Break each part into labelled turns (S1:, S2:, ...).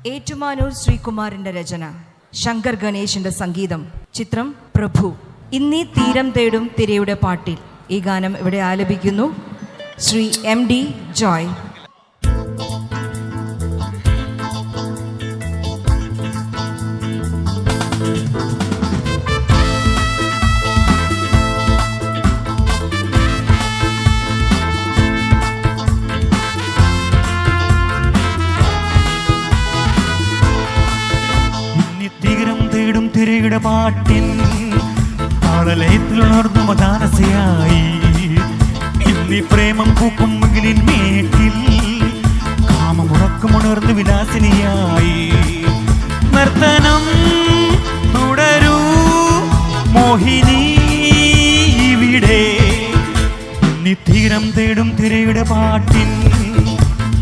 S1: ഏറ്റുമാനൂർ ശ്രീകുമാറിന്റെ രചന, ശങ്കർ ഗണേഷിന്റെ സംഗീതം, ചിത്രം പ്രഭു. ഇന്നീ തീരം തേടും തിരയുടെ പാട്ടിൽ ഈ ഗാനം ഇവിടെ ആലപിക്കുന്നു ശ്രീ MD ജോയ്.
S2: തിരയുടെ പാട്ടിൻ താളലയത്തിലുണർന്നു മദാനസയായി ഇന്നീ പ്രേമം പൂക്കും മുകിലിൻ മേട്ടിൽ കാമമുറക്കമുണർന്നു വിലാസിനിയായി നർത്തനം തുടരൂ മോഹിനി ഇവിടെ ഇന്നീ തീരം തേടും തിരയുടെ പാട്ടിൻ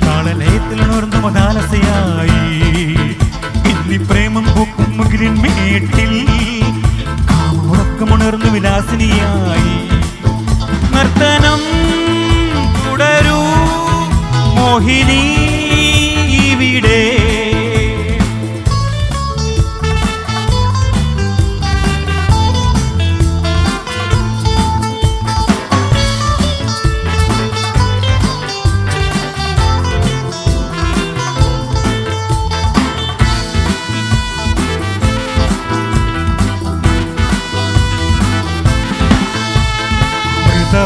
S2: താളലയത്തിലുണർന്നു മദാനസയായി ഇന്നീ പ്രേമം പൂക്കും മുകിലിൻ മേട്ടിൽ കാമമുറക്കമുണർന്നു വിലാസിനിയായി നർത്തനം തുടരൂ മോഹിനി ഇവിടെ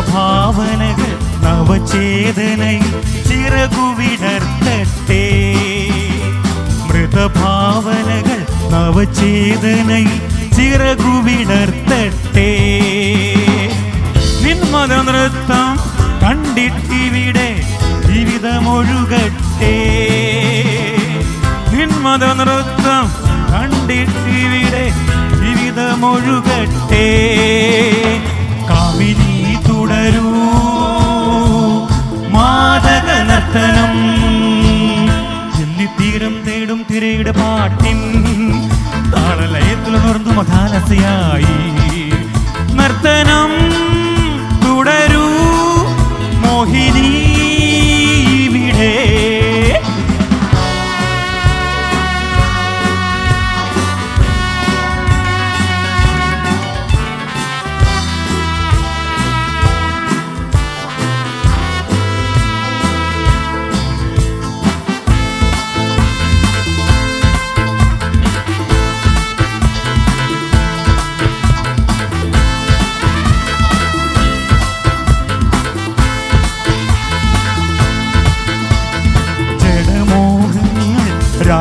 S2: ഭാവനകൾ നവചേതനയിൽ ചിറകുവിടർത്തട്ടെ മൃതഭാവനകൾ നവചേതനയിൽ ചിറകുവിടർത്തട്ടെ നിന്മത നൃത്തം കണ്ടിട്ടിവിടെ ജീവിതമൊഴുകട്ടെ നിന്മത നൃത്തം കണ്ടിട്ടിവിടെ ജീവിതമൊഴുകട്ടെ കാമിനി തുടരൂ മാദക നർത്തനം എന്നീ തീരം തേടും തിരയുടെ പാട്ടിൻ താളലയത്തിലുണർന്നു മദാനസയായി നർത്തനം തുടരൂ മോഹിനി ഇവിടെ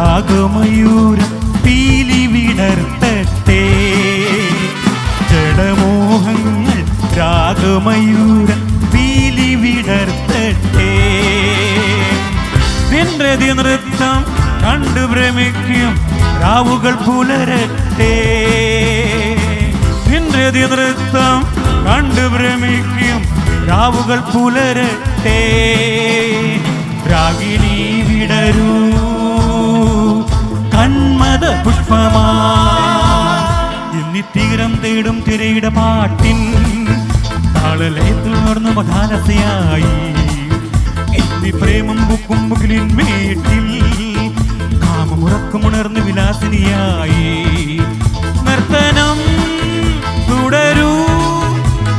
S2: രാഗമയൂരം പീലി വിടർത്തട്ടെ ജഡമോഹങ്ങൾ രാഗമയൂരം പീലി വിടർത്തട്ടെ നിൻരതി നൃത്തം കണ്ടു ഭ്രമിക്കും രാവുകൾ പുലരട്ടെ നിൻരതി നൃത്തം കണ്ടു ഭ്രമിക്കും രാവുകൾ പുലരട്ടെ രാഗിണി വിടരൂ കന്മത പുഷ്പമാ ഇന്നീ തീരം തേടും തിരയുടെ പാട്ടിൻ താളലയത്തിലുണർന്നു മദാനസയായി ഇന്നീ പ്രേമം പൂക്കും മുകിലിൻ മേട്ടിൽ കാമമുറക്കമുണർന്നു വിലാസിനിയായി നർത്തനം തുടരൂ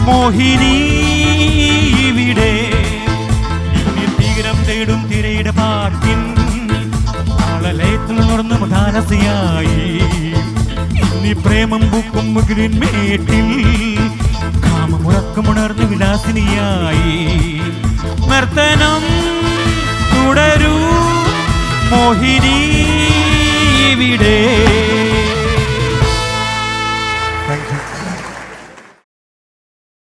S2: മോഹിനി ഇവിടെ ഇന്നീ തീരം തേടും തിരയുടെ പാട്ടിൻ താളലയത്തിലുണർന്നു മദാനസയായി ഇന്നീ പ്രേമം പൂക്കും മുകിലിൻ മേട്ടിൽ കാമമുറക്കമുണർന്നു വിലാസിനിയായി നർത്തനം തുടരൂ മോഹിനി ഇവിടെ